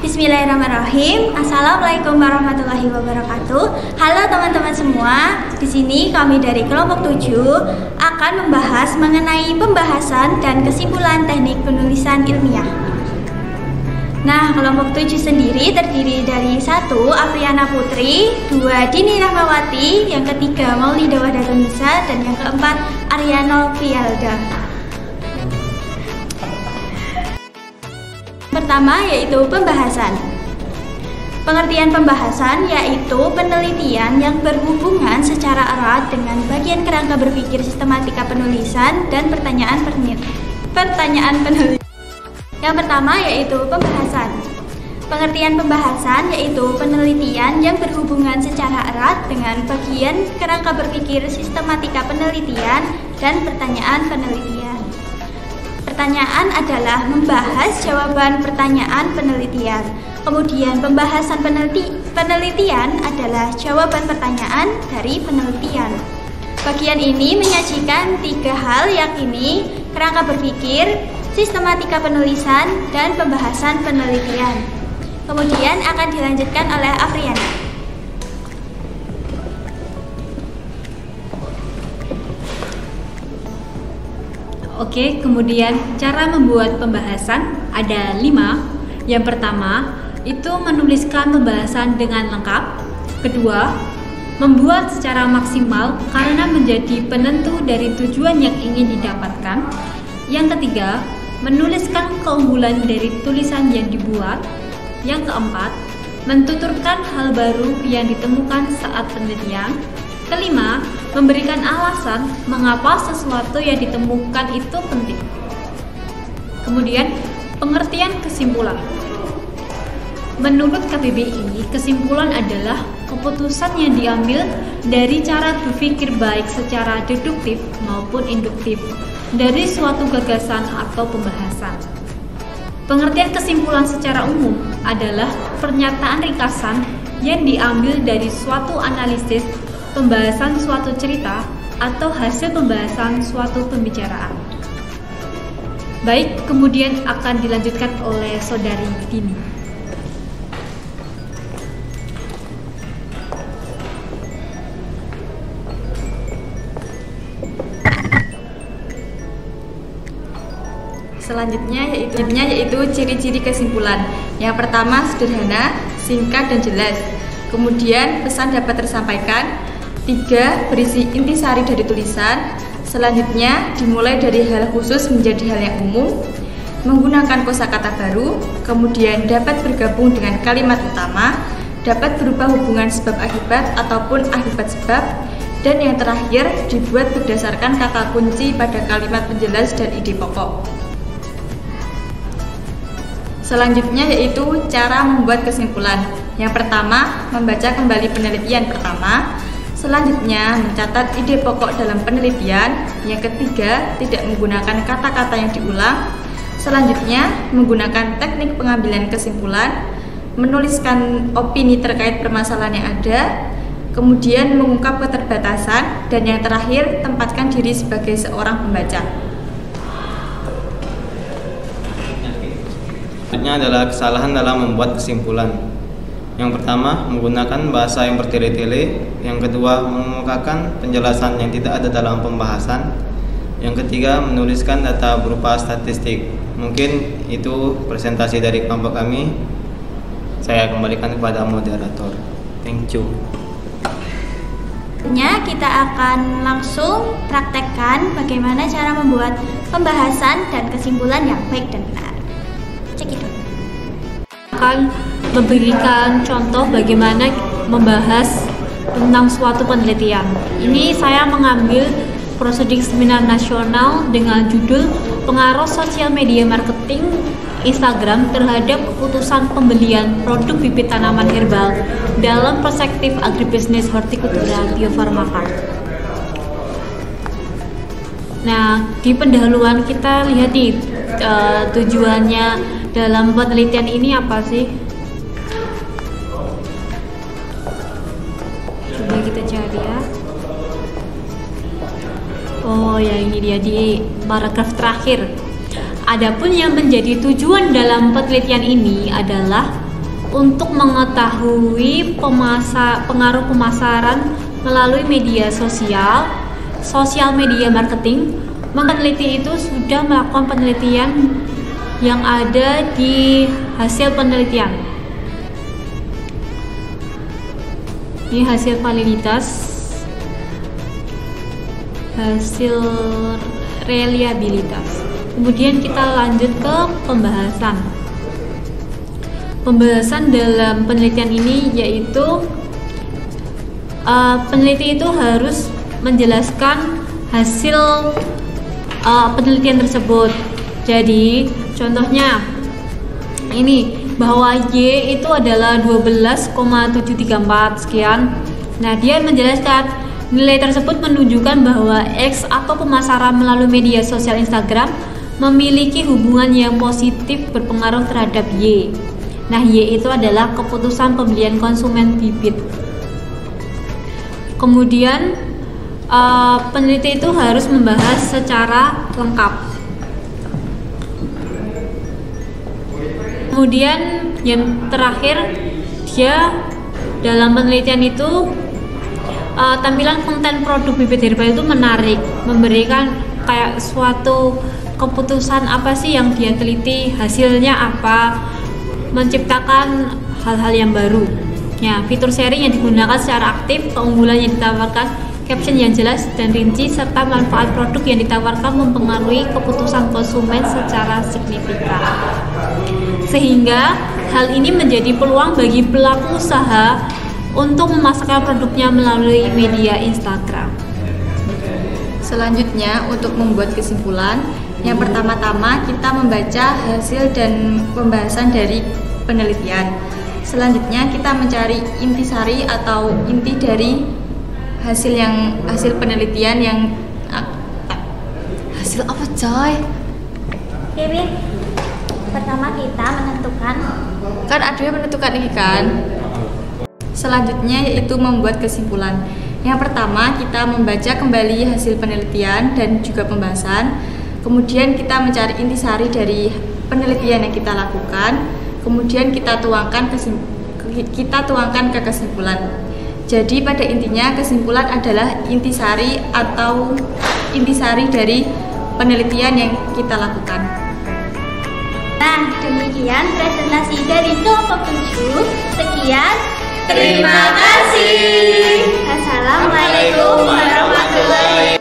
Bismillahirrahmanirrahim. Assalamualaikum warahmatullahi wabarakatuh. Halo teman-teman semua. Di sini kami dari kelompok 7 akan membahas mengenai pembahasan dan kesimpulan teknik penulisan ilmiah. Nah, kelompok 7 sendiri terdiri dari 1. Apriana Putri, 2. Dini Rahmawati, yang ketiga Maulida Wahdatunisa, dan yang keempat Ariano Fialda. Pertama yaitu pembahasan. Pengertian pembahasan yaitu penelitian yang berhubungan secara erat dengan bagian kerangka berpikir sistematika penulisan dan pertanyaan penulis. Yang pertama yaitu pembahasan. Pengertian pembahasan yaitu penelitian yang berhubungan secara erat dengan bagian kerangka berpikir sistematika penelitian dan pertanyaan penelitian. Pertanyaan adalah membahas jawaban pertanyaan penelitian. Kemudian pembahasan penelitian adalah jawaban pertanyaan dari penelitian. Bagian ini menyajikan 3 hal, yakni kerangka berpikir, sistematika penulisan, dan pembahasan penelitian. Kemudian akan dilanjutkan oleh Apriana. Oke, kemudian cara membuat pembahasan ada 5. Yang pertama, itu menuliskan pembahasan dengan lengkap. Kedua, membuat secara maksimal karena menjadi penentu dari tujuan yang ingin didapatkan. Yang ketiga, menuliskan keunggulan dari tulisan yang dibuat. Yang keempat, mentuturkan hal baru yang ditemukan saat penelitian. Kelima, memberikan alasan mengapa sesuatu yang ditemukan itu penting. Kemudian, pengertian kesimpulan. Menurut KBBI, kesimpulan adalah keputusan yang diambil dari cara berpikir baik secara deduktif maupun induktif dari suatu gagasan atau pembahasan. Pengertian kesimpulan secara umum adalah pernyataan ringkasan yang diambil dari suatu analisis, pembahasan suatu cerita, atau hasil pembahasan suatu pembicaraan. Baik, kemudian akan dilanjutkan oleh Saudari Dini. Selanjutnya yaitu ciri-ciri kesimpulan. Yang pertama, sederhana, singkat, dan jelas. Kemudian pesan dapat tersampaikan. 3. Berisi intisari dari tulisan. Selanjutnya dimulai dari hal khusus menjadi hal yang umum, menggunakan kosakata baru, kemudian dapat bergabung dengan kalimat utama, dapat berupa hubungan sebab akibat ataupun akibat sebab, dan yang terakhir dibuat berdasarkan kata kunci pada kalimat penjelas dan ide pokok. Selanjutnya yaitu cara membuat kesimpulan. Yang pertama, membaca kembali penelitian pertama. Selanjutnya, mencatat ide pokok dalam penelitian. Yang ketiga, tidak menggunakan kata-kata yang diulang. Selanjutnya, menggunakan teknik pengambilan kesimpulan, menuliskan opini terkait permasalahan yang ada, kemudian mengungkap keterbatasan, dan yang terakhir, tempatkan diri sebagai seorang pembaca. Selanjutnya adalah kesalahan dalam membuat kesimpulan. Yang pertama, menggunakan bahasa yang bertele-tele. Yang kedua, mengemukakan penjelasan yang tidak ada dalam pembahasan. Yang ketiga, menuliskan data berupa statistik. Mungkin itu presentasi dari kelompok kami. Saya kembalikan kepada moderator. Thank you. Kita akan langsung praktekkan bagaimana cara membuat pembahasan dan kesimpulan yang baik dan benar. Cek itu. Akan memberikan contoh bagaimana membahas tentang suatu penelitian. Ini saya mengambil prosedur seminar nasional dengan judul Pengaruh Sosial Media Marketing Instagram terhadap keputusan pembelian produk bibit tanaman herbal dalam perspektif agribisnis hortikultura biofarmaka. Nah, di pendahuluan kita lihat nih tujuannya dalam penelitian ini apa sih? Coba kita cari ya. Oh ya, ini dia di paragraf terakhir. Adapun yang menjadi tujuan dalam penelitian ini adalah untuk mengetahui pengaruh pemasaran melalui media sosial media marketing. Peneliti itu sudah melakukan penelitian yang ada di hasil penelitian. Ini hasil validitas, hasil reliabilitas. Kemudian kita lanjut ke pembahasan. Pembahasan dalam penelitian ini yaitu peneliti itu harus menjelaskan hasil penelitian tersebut. Jadi contohnya ini bahwa Y itu adalah 12,734 sekian. Nah, dia menjelaskan nilai tersebut menunjukkan bahwa X atau pemasaran melalui media sosial Instagram memiliki hubungan yang positif berpengaruh terhadap Y. Nah, Y itu adalah keputusan pembelian konsumen bibit. Kemudian peneliti itu harus membahas secara lengkap. Kemudian yang terakhir, dia dalam penelitian itu tampilan konten produk bibit herbal itu menarik, memberikan kayak suatu keputusan apa sih yang dia teliti, hasilnya apa, menciptakan hal-hal yang baru. Ya, fitur sharing yang digunakan secara aktif, keunggulan yang ditawarkan, caption yang jelas dan rinci, serta manfaat produk yang ditawarkan mempengaruhi keputusan konsumen secara signifikan. Sehingga hal ini menjadi peluang bagi pelaku usaha untuk memasarkan produknya melalui media Instagram. Selanjutnya, untuk membuat kesimpulan, yang pertama-tama kita membaca hasil dan pembahasan dari penelitian. Selanjutnya kita mencari intisari atau inti dari hasil penelitian yang hasil apa coy? Oke, pertama kita menentukan menentukan ini kan. Selanjutnya yaitu membuat kesimpulan. Yang pertama kita membaca kembali hasil penelitian dan juga pembahasan. Kemudian kita mencari intisari dari penelitian yang kita lakukan. Kemudian kita tuangkan ke kesimpulan. Jadi pada intinya kesimpulan adalah intisari atau intisari dari penelitian yang kita lakukan. Nah, demikian presentasi dari kelompok 7. Sekian. Terima kasih. Assalamualaikum warahmatullahi wabarakatuh.